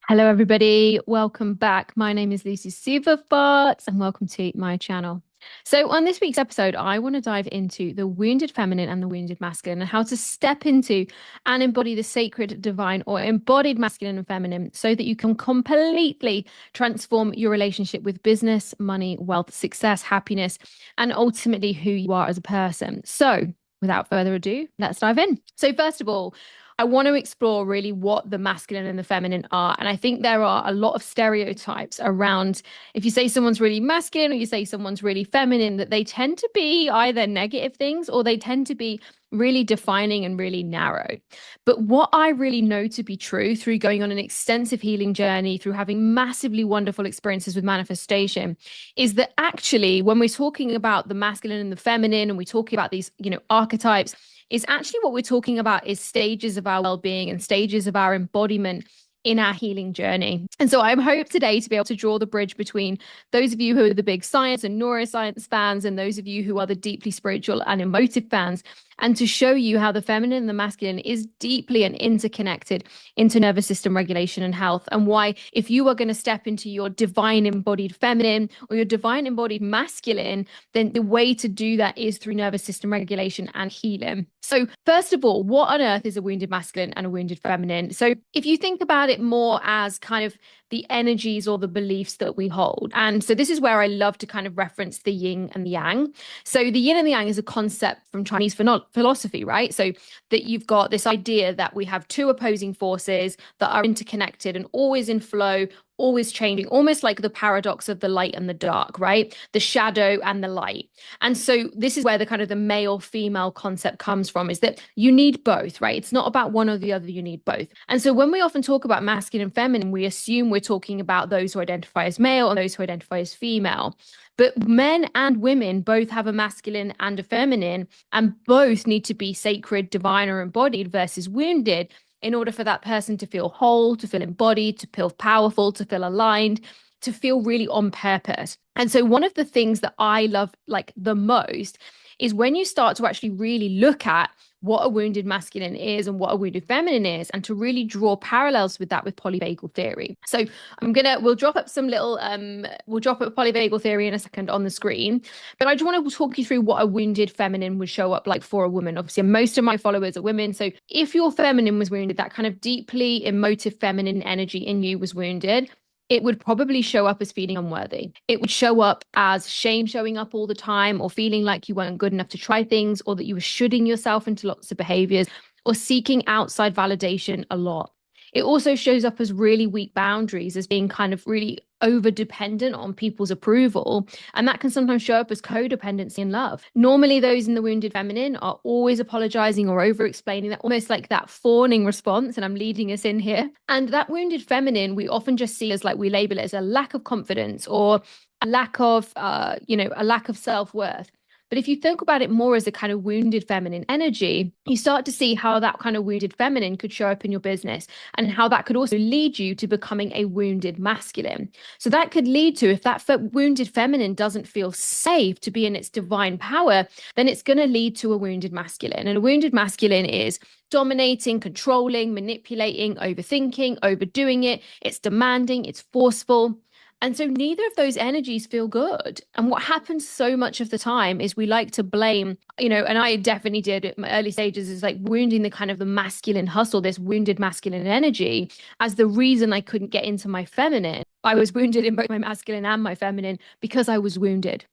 Hello, everybody. Welcome back. My name is Lucy Superfox, and welcome to my channel. So, on this week's episode, I want to dive into the wounded feminine and the wounded masculine and how to step into and embody the sacred, divine, or embodied masculine and feminine so that you can completely transform your relationship with business, money, wealth, success, happiness, and ultimately who you are as a person. So, without further ado, let's dive in. So, first of all, I want to explore really what the masculine and the feminine are. And I think there are a lot of stereotypes around if you say someone's really masculine or you say someone's really feminine, that they tend to be either negative things or they tend to be really defining and really narrow. But what I really know to be true through going on an extensive healing journey, through having massively wonderful experiences with manifestation, is that actually, when we're talking about the masculine and the feminine, and we're talking about these, archetypes, is actually what we're talking about is stages of our well-being and stages of our embodiment in our healing journey. And so I hope today to be able to draw the bridge between those of you who are the big science and neuroscience fans and those of you who are the deeply spiritual and emotive fans, and to show you how the feminine and the masculine is deeply and interconnected into nervous system regulation and health, and why if you are going to step into your divine embodied feminine or your divine embodied masculine, then the way to do that is through nervous system regulation and healing. So first of all, what on earth is a wounded masculine and a wounded feminine? So if you think about it more as kind of the energies or the beliefs that we hold. And so this is where I love to kind of reference the yin and the yang. So the yin and the yang is a concept from Chinese philosophy, right? So that you've got this idea that we have two opposing forces that are interconnected and always in flow, always changing, almost like the paradox of the light and the dark, right? The shadow and the light. And so this is where the kind of the male female concept comes from, is that you need both, right? It's not about one or the other, you need both. And so when we often talk about masculine and feminine, we assume we're talking about those who identify as male and those who identify as female. But men and women both have a masculine and a feminine, and both need to be sacred, divine, or embodied versus wounded in order for that person to feel whole, to feel embodied, to feel powerful, to feel aligned, to feel really on purpose. And so one of the things that I love like the most is when you start to actually really look at what a wounded masculine is and what a wounded feminine is, and to really draw parallels with that with polyvagal theory. So we'll drop up polyvagal theory in a second on the screen, but I just want to talk you through what a wounded feminine would show up like for a woman. Obviously, most of my followers are women. So if your feminine was wounded, that kind of deeply emotive feminine energy in you was wounded, it would probably show up as feeling unworthy. It would show up as shame showing up all the time, or feeling like you weren't good enough to try things, or that you were shooting yourself into lots of behaviors, or seeking outside validation a lot. It also shows up as really weak boundaries, as being kind of really over dependent on people's approval. And that can sometimes show up as codependency in love. Normally, those in the wounded feminine are always apologizing or over explaining, that almost like that fawning response. And I'm leading us in here. And that wounded feminine, we often just see as like, we label it as a lack of confidence or a lack of, a lack of self-worth. But if you think about it more as a kind of wounded feminine energy, you start to see how that kind of wounded feminine could show up in your business, and how that could also lead you to becoming a wounded masculine. So that could lead to, if that wounded feminine doesn't feel safe to be in its divine power, then it's going to lead to a wounded masculine. And a wounded masculine is dominating, controlling, manipulating, overthinking, overdoing it. It's demanding, it's forceful. And so neither of those energies feel good. And what happens so much of the time is we like to blame, and I definitely did at my early stages, is like wounding the kind of the masculine hustle, this wounded masculine energy, as the reason I couldn't get into my feminine. I was wounded in both my masculine and my feminine because I was wounded.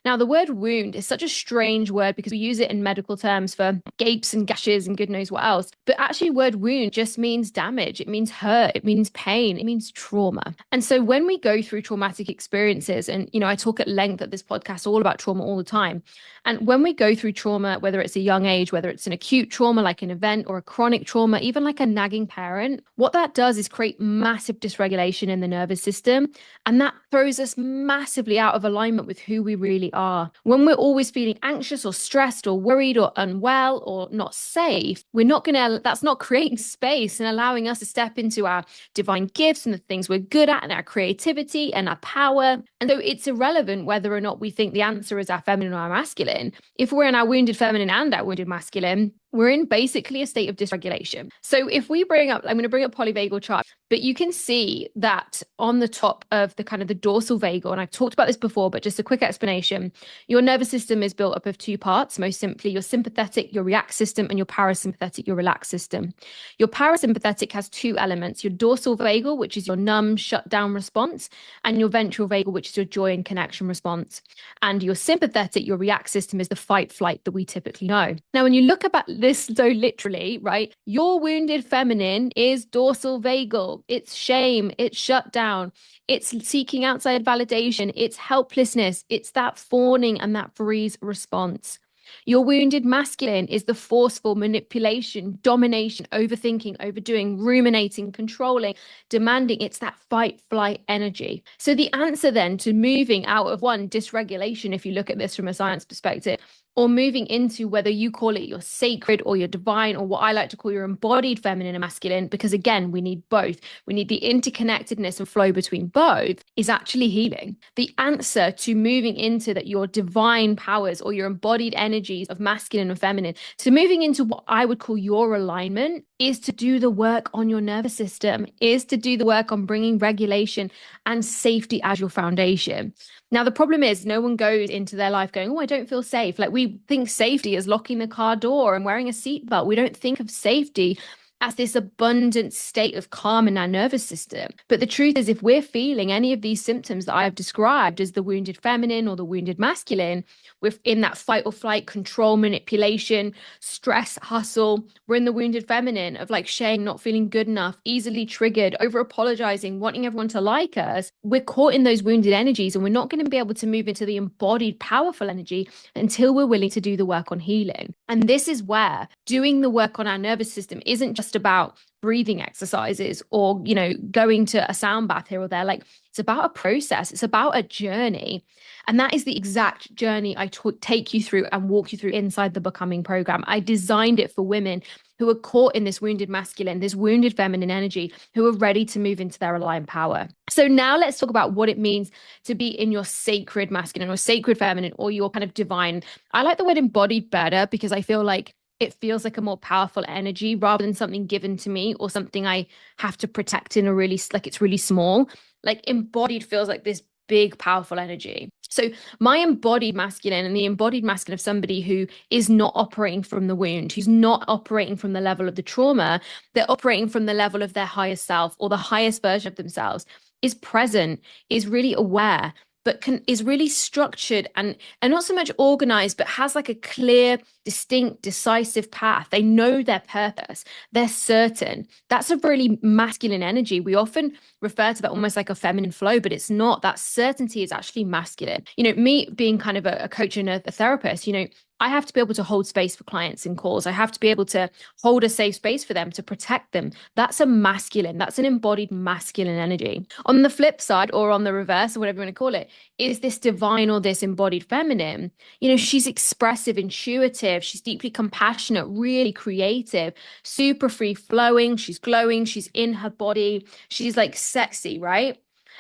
Now, the word wound is such a strange word because we use it in medical terms for gapes and gashes and good knows what else. But actually, word wound just means damage. It means hurt. It means pain. It means trauma. And so when we go through traumatic experiences, and, I talk at length at this podcast all about trauma all the time. And when we go through trauma, whether it's a young age, whether it's an acute trauma like an event, or a chronic trauma, even like a nagging parent, what that does is create massive dysregulation in the nervous system. And that throws us massively out of alignment with who we really are. When we're always feeling anxious or stressed or worried or unwell or not safe, that's not creating space and allowing us to step into our divine gifts and the things we're good at and our creativity and our power. And so it's irrelevant whether or not we think the answer is our feminine or our masculine. If we're in our wounded feminine and our wounded masculine, we're in basically a state of dysregulation. So if we bring up, I'm going to bring up polyvagal chart, but you can see that on the top of the kind of the dorsal vagal, and I've talked about this before, but just a quick explanation, your nervous system is built up of two parts, most simply your sympathetic, your react system, and your parasympathetic, your relax system. Your parasympathetic has two elements, your dorsal vagal, which is your numb, shut down response, and your ventral vagal, which is your joy and connection response. And your sympathetic, your react system, is the fight flight that we typically know. Now, when you look about this so literally, right, your wounded feminine is dorsal vagal. It's shame, it's shut down, it's seeking outside validation, it's helplessness, it's that fawning and that freeze response. Your wounded masculine is the forceful manipulation, domination, overthinking, overdoing, ruminating, controlling, demanding. It's that fight, flight energy. So the answer then to moving out of one dysregulation, if you look at this from a science perspective, or moving into whether you call it your sacred or your divine, or what I like to call your embodied feminine and masculine, because again, we need both. We need the interconnectedness and flow between both, is actually healing. The answer to moving into that your divine powers or your embodied energies of masculine and feminine, to moving into what I would call your alignment, is to do the work on your nervous system, is to do the work on bringing regulation and safety as your foundation. Now, the problem is no one goes into their life going, oh, I don't feel safe. Like, we think safety is locking the car door and wearing a seatbelt. We don't think of safety as this abundant state of calm in our nervous system. But the truth is, if we're feeling any of these symptoms that I've described as the wounded feminine or the wounded masculine, we're in that fight or flight, control, manipulation, stress, hustle. We're in the wounded feminine of like shame, not feeling good enough, easily triggered, over apologizing, wanting everyone to like us. We're caught in those wounded energies, and we're not going to be able to move into the embodied, powerful energy until we're willing to do the work on healing. And this is where doing the work on our nervous system isn't just about breathing exercises or, you know, going to a sound bath here or there. Like, it's about a process. It's about a journey. And that is the exact journey I take you through and walk you through inside the Becoming program. I designed it for women who are caught in this wounded masculine, this wounded feminine energy, who are ready to move into their aligned power. So now let's talk about what it means to be in your sacred masculine or sacred feminine or your kind of divine. I like the word embodied better because I feel like it feels like a more powerful energy rather than something given to me or something I have to protect in a really, like, it's really small. Like, embodied feels like this big, powerful energy. So my embodied masculine and the embodied masculine of somebody who is not operating from the wound, who's not operating from the level of the trauma, they're operating from the level of their highest self or the highest version of themselves, is present, is really aware, but is really structured and not so much organized, but has like a clear, distinct, decisive path. They know their purpose. They're certain. That's a really masculine energy. We often refer to that almost like a feminine flow, but it's not. That certainty is actually masculine. You know, me being kind of a coach and a therapist, you know, I have to be able to hold space for clients in calls. I have to be able to hold a safe space for them, to protect them. That's a masculine, that's an embodied masculine energy. On the flip side, or on the reverse, or whatever you want to call it, is this divine or this embodied feminine. You know, she's expressive, intuitive, she's deeply compassionate, really creative, super free flowing, she's glowing, she's in her body, she's like sexy, right?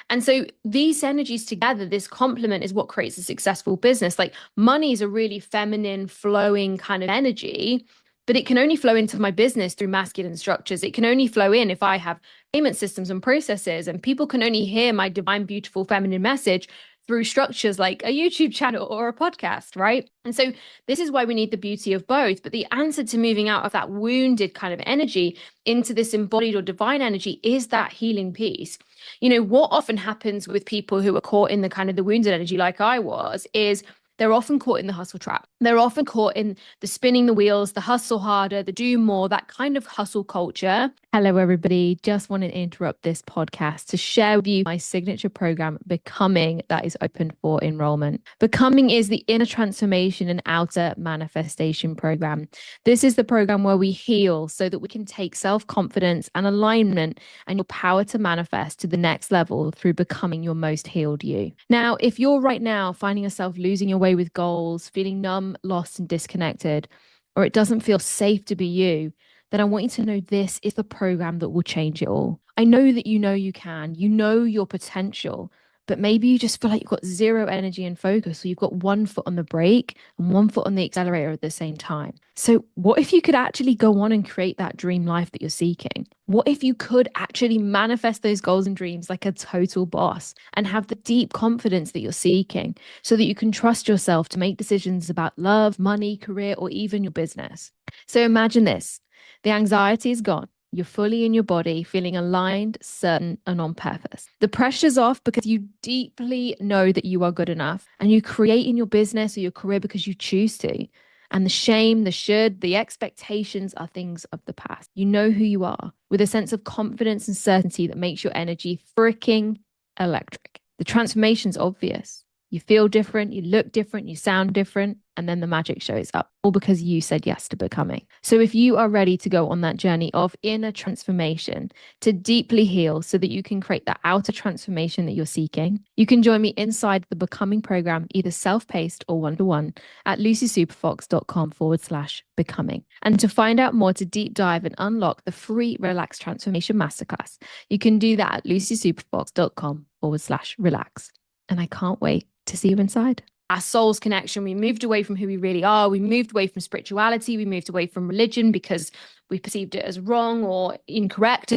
And so these energies together, this complement, is what creates a successful business. Like, money is a really feminine, flowing kind of energy, but it can only flow into my business through masculine structures. It can only flow in if I have payment systems and processes, and people can only hear my divine, beautiful, feminine message through structures like a YouTube channel or a podcast, right? And so this is why we need the beauty of both. But the answer to moving out of that wounded kind of energy into this embodied or divine energy is that healing piece. You know, what often happens with people who are caught in the kind of the wounded energy, like I was, is they're often caught in the hustle trap. They're often caught in the spinning the wheels, the hustle harder, the do more, that kind of hustle culture. Hello, everybody. Just wanted to interrupt this podcast to share with you my signature program, Becoming, that is open for enrollment. Becoming is the inner transformation and outer manifestation program. This is the program where we heal so that we can take self-confidence and alignment and your power to manifest to the next level through becoming your most healed you. Now, if you're right now finding yourself losing your way with goals, feeling numb, lost, and disconnected, or it doesn't feel safe to be you, then I want you to know this is the program that will change it all. I know that you can, you know your potential, but maybe you just feel like you've got zero energy and focus, or you've got one foot on the brake and one foot on the accelerator at the same time. So, what if you could actually go on and create that dream life that you're seeking? What if you could actually manifest those goals and dreams like a total boss and have the deep confidence that you're seeking so that you can trust yourself to make decisions about love, money, career, or even your business? So, imagine this: the anxiety is gone. You're fully in your body, feeling aligned, certain, and on purpose. The pressure's off because you deeply know that you are good enough, and you create in your business or your career because you choose to. And the shame, the should, the expectations are things of the past. You know who you are with a sense of confidence and certainty that makes your energy freaking electric. The transformation's obvious. You feel different, you look different, you sound different, and then the magic shows up, all because you said yes to becoming. So if you are ready to go on that journey of inner transformation to deeply heal so that you can create that outer transformation that you're seeking, you can join me inside the Becoming program, either self-paced or one-to-one, at lucysuperfox.com/becoming. And to find out more, to deep dive and unlock the free Relax Transformation Masterclass, you can do that at lucysuperfox.com/relax. And I can't wait to see you inside. Our soul's connection, we moved away from who we really are. We moved away from spirituality. We moved away from religion because we perceived it as wrong or incorrect.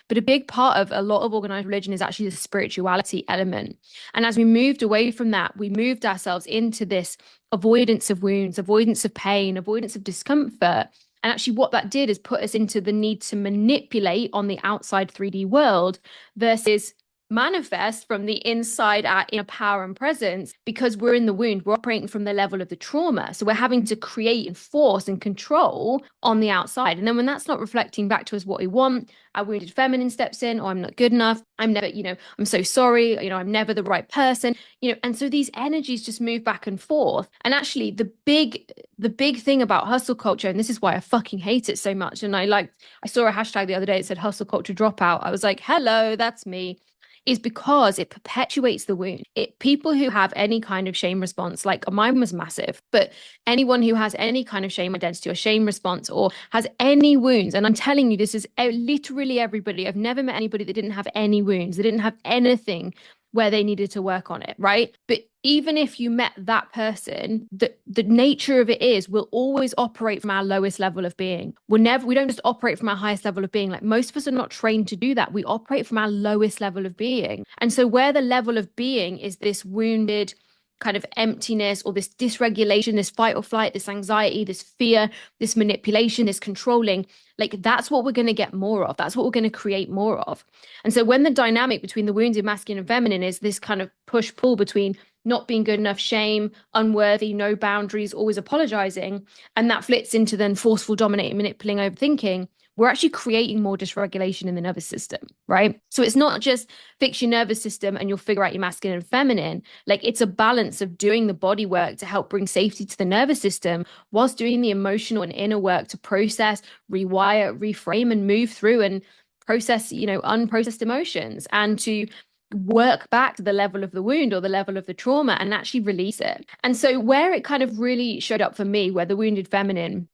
But a big part of a lot of organized religion is actually the spirituality element. And as we moved away from that, we moved ourselves into this avoidance of wounds, avoidance of pain, avoidance of discomfort. And actually what that did is put us into the need to manipulate on the outside 3D world versus manifest from the inside our inner power and presence. Because we're in the wound, we're operating from the level of the trauma. So we're having to create and force and control on the outside. And then when that's not reflecting back to us what we want, our wounded feminine steps in, or I'm not good enough. I'm never, I'm so sorry. I'm never the right person, and so these energies just move back and forth. And actually the big thing about hustle culture, and this is why I fucking hate it so much. And I saw a hashtag the other day that said hustle culture dropout. I was like, hello, that's me. Is because it perpetuates the wound. People who have any kind of shame response, like mine was massive, but anyone who has any kind of shame identity or shame response or has any wounds, and I'm telling you, this is literally everybody. I've never met anybody that didn't have any wounds. They didn't have anything where they needed to work on it, right? But even if you met that person, the nature of it is we'll always operate from our lowest level of being. We don't just operate from our highest level of being. Like most of us are not trained to do that. We operate from our lowest level of being. And so where the level of being is this wounded kind of emptiness or this dysregulation, this fight or flight, this anxiety, this fear, this manipulation, this controlling, like that's what we're going to get more of. That's what we're going to create more of. And so when the dynamic between the wounded masculine and feminine is this kind of push pull between not being good enough, shame, unworthy, no boundaries, always apologizing, and that flips into then forceful, dominating, manipulating, overthinking, we're actually creating more dysregulation in the nervous system, right? So it's not just fix your nervous system and you'll figure out your masculine and feminine. Like it's a balance of doing the body work to help bring safety to the nervous system whilst doing the emotional and inner work to process, rewire, reframe, and move through and process, unprocessed emotions, and to work back to the level of the wound or the level of the trauma and actually release it. And so where it kind of really showed up for me, where the wounded masculine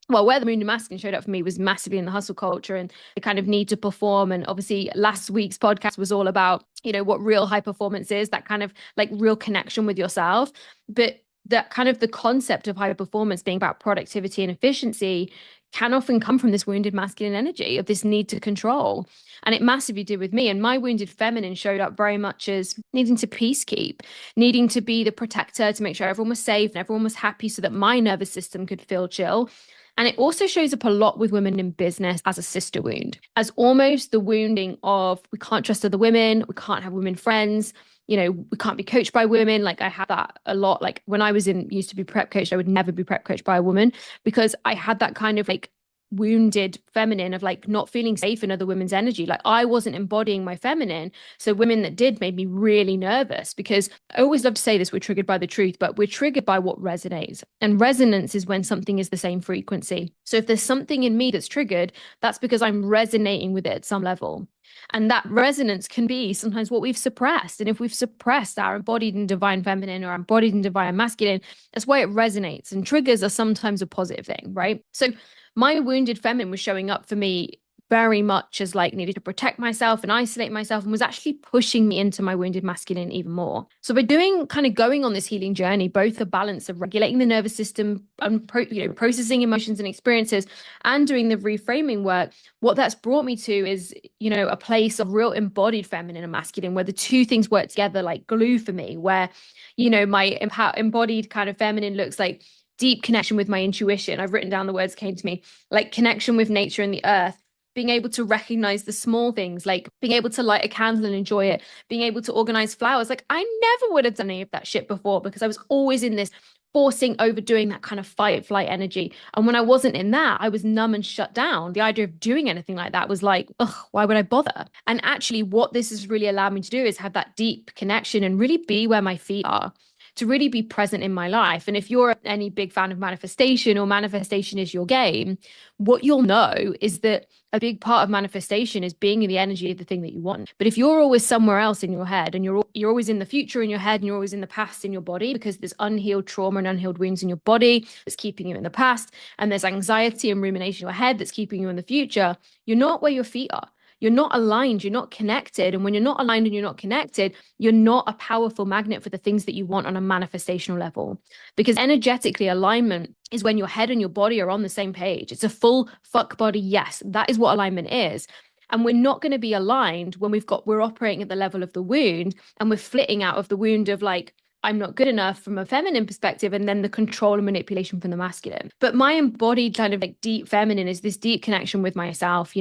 showed up for me was massively in the hustle culture and the kind of need to perform. And obviously last week's podcast was all about, what real high performance is, that kind of like real connection with yourself. But that kind of the concept of high performance being about productivity and efficiency can often come from this wounded masculine energy of this need to control. And it massively did with me. And my wounded feminine showed up very much as needing to peacekeep, needing to be the protector to make sure everyone was safe and everyone was happy so that my nervous system could feel chill. And it also shows up a lot with women in business as a sister wound, as almost the wounding of we can't trust other women, we can't have women friends, we can't be coached by women. Like I had that a lot. Like when I used to be prep coached, I would never be prep coached by a woman because I had that kind of like wounded feminine of like not feeling safe in other women's energy. Like I wasn't embodying my feminine. So women that did made me really nervous because I always love to say this, we're triggered by the truth, but we're triggered by what resonates. And resonance is when something is the same frequency. So if there's something in me that's triggered, that's because I'm resonating with it at some level. And that resonance can be sometimes what we've suppressed. And if we've suppressed our embodied and divine feminine or embodied and divine masculine, that's why it resonates. And triggers are sometimes a positive thing, right? So my wounded feminine was showing up for me very much as like needed to protect myself and isolate myself, and was actually pushing me into my wounded masculine even more. So by going on this healing journey, both the balance of regulating the nervous system and processing emotions and experiences, and doing the reframing work, what that's brought me to is, a place of real embodied feminine and masculine, where the two things work together like glue for me, where, my embodied kind of feminine looks like deep connection with my intuition. I've written down the words came to me, like connection with nature and the earth, being able to recognize the small things, like being able to light a candle and enjoy it, being able to organize flowers. Like I never would have done any of that shit before, because I was always in this forcing, overdoing, that kind of fight flight energy. And when I wasn't in that, I was numb and shut down. The idea of doing anything like that was like, ugh, why would I bother? And actually what this has really allowed me to do is have that deep connection and really be where my feet are, to really be present in my life. And if you're any big fan of manifestation, or manifestation is your game, what you'll know is that a big part of manifestation is being in the energy of the thing that you want. But if you're always somewhere else in your head, and you're always in the future in your head, and you're always in the past in your body, because there's unhealed trauma and unhealed wounds in your body that's keeping you in the past, and there's anxiety and rumination in your head that's keeping you in the future, you're not where your feet are. You're not aligned, you're not connected. And when you're not aligned and you're not connected, you're not a powerful magnet for the things that you want on a manifestational level. Because energetically, alignment is when your head and your body are on the same page. It's a full fuck body yes. That is what alignment is. And we're not going to be aligned when we're operating at the level of the wound, and we're flitting out of the wound of like, I'm not good enough from a feminine perspective, and then the control and manipulation from the masculine. But my embodied kind of like deep feminine is this deep connection with myself.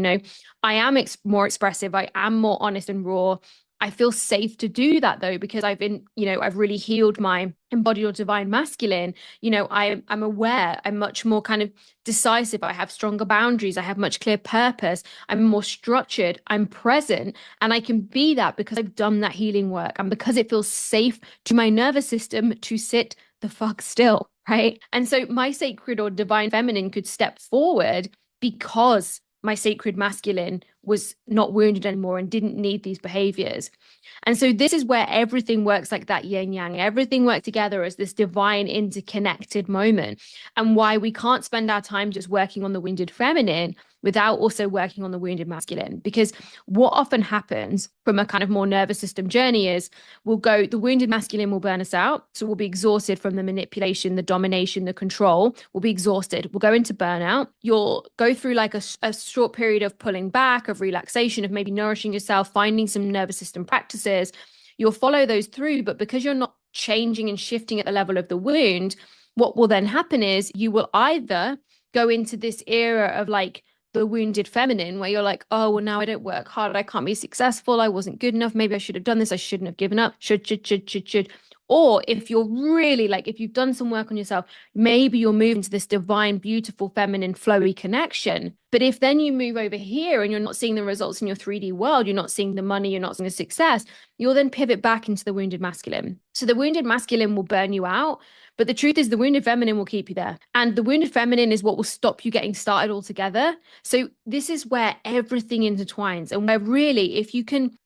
I am more expressive. I am more honest and raw. I feel safe to do that though, because I've really healed my embodied or divine masculine. I'm aware. I'm much more kind of decisive. I have stronger boundaries. I have much clear purpose. I'm more structured. I'm present. And I can be that because I've done that healing work, and because it feels safe to my nervous system to sit the fuck still, right? And so my sacred or divine feminine could step forward because my sacred masculine was not wounded anymore and didn't need these behaviors. And so this is where everything works like that yin yang. Everything works together as this divine interconnected moment, and why we can't spend our time just working on the wounded feminine without also working on the wounded masculine. Because what often happens from a kind of more nervous system journey is the wounded masculine will burn us out. So we'll be exhausted from the manipulation, the domination, the control. We'll be exhausted. We'll go into burnout. You'll go through like a short period of pulling back, of relaxation, of maybe nourishing yourself, finding some nervous system practices. You'll follow those through, but because you're not changing and shifting at the level of the wound, what will then happen is you will either go into this era of like the wounded feminine, where you're like, oh, well, now I don't work hard. I can't be successful. I wasn't good enough. Maybe I should have done this. I shouldn't have given up. Should. Or if you're really like, if you've done some work on yourself, maybe you'll move into this divine, beautiful, feminine, flowy connection. But if then you move over here and you're not seeing the results in your 3D world, you're not seeing the money, you're not seeing the success, you'll then pivot back into the wounded masculine. So the wounded masculine will burn you out. But the truth is the wounded feminine will keep you there. And the wounded feminine is what will stop you getting started altogether. So this is where everything intertwines, and where really, if you can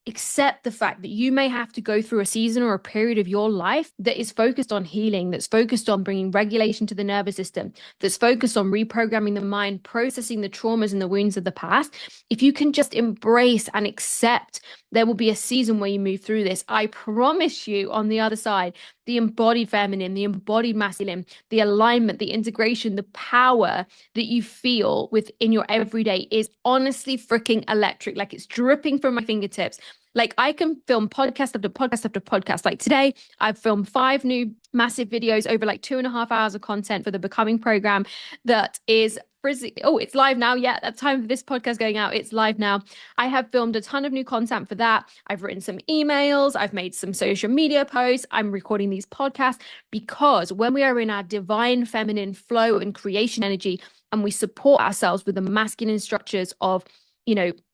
accept the fact that you may have to go through a season or a period of your life that is focused on healing, that's focused on bringing regulation to the nervous system, that's focused on reprogramming the mind, processing the traumas and the wounds of the past. If you can just embrace and accept, there will be a season where you move through this. I promise you, on the other side, the embodied feminine, the embodied masculine, the alignment, the integration, the power that you feel within your everyday is honestly freaking electric. Like it's dripping from my fingertips. Like I can film podcast after podcast after podcast. Like today, I've filmed 5 new massive videos over like 2.5 hours of content for the Becoming program that is it's live now. Yeah, at the time of this podcast going out, it's live now. I have filmed a ton of new content for that. I've written some emails. I've made some social media posts. I'm recording these podcasts because when we are in our divine feminine flow and creation energy, and we support ourselves with the masculine structures of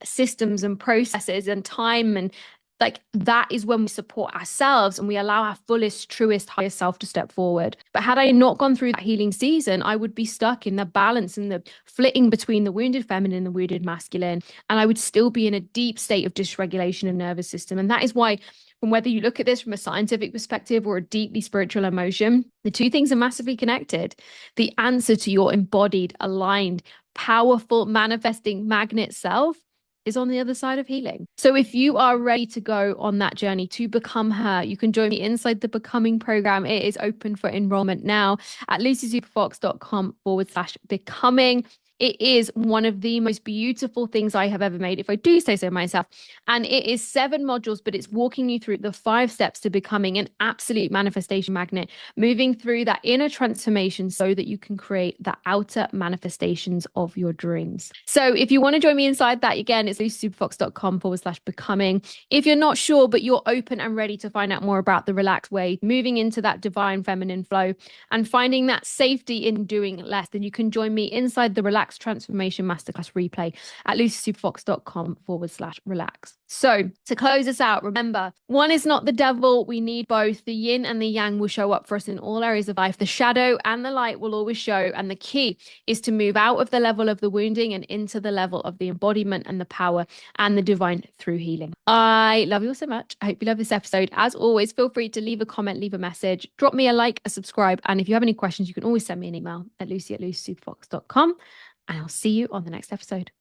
systems and processes and time, and like that is when we support ourselves and we allow our fullest, truest, highest self to step forward. But had I not gone through that healing season, I would be stuck in the balance and the flitting between the wounded feminine and the wounded masculine. And I would still be in a deep state of dysregulation of nervous system. And that is why, from whether you look at this from a scientific perspective or a deeply spiritual emotion, the two things are massively connected. The answer to your embodied, aligned, powerful manifesting magnet self is on the other side of healing. So if you are ready to go on that journey to become her, you can join me inside the Becoming program. It is open for enrollment now at lucysuperfox.com/becoming. It is one of the most beautiful things I have ever made, if I do say so myself. And it is 7 modules, but it's walking you through the 5 steps to becoming an absolute manifestation magnet, moving through that inner transformation so that you can create the outer manifestations of your dreams. So if you want to join me inside that, again, it's lucysuperfox.com/becoming. If you're not sure, but you're open and ready to find out more about the relaxed way, moving into that divine feminine flow and finding that safety in doing less, then you can join me inside the Relaxed Transformation Masterclass replay at lucysuperfox.com/relax. So to close us out, remember, one is not the devil. We need both. The yin and the yang will show up for us in all areas of life. The shadow and the light will always show. And the key is to move out of the level of the wounding and into the level of the embodiment and the power and the divine through healing. I love you all so much. I hope you love this episode. As always, feel free to leave a comment, leave a message, drop me a like, a subscribe. And if you have any questions, you can always send me an email at lucy@lucysuperfox.com. And I'll see you on the next episode.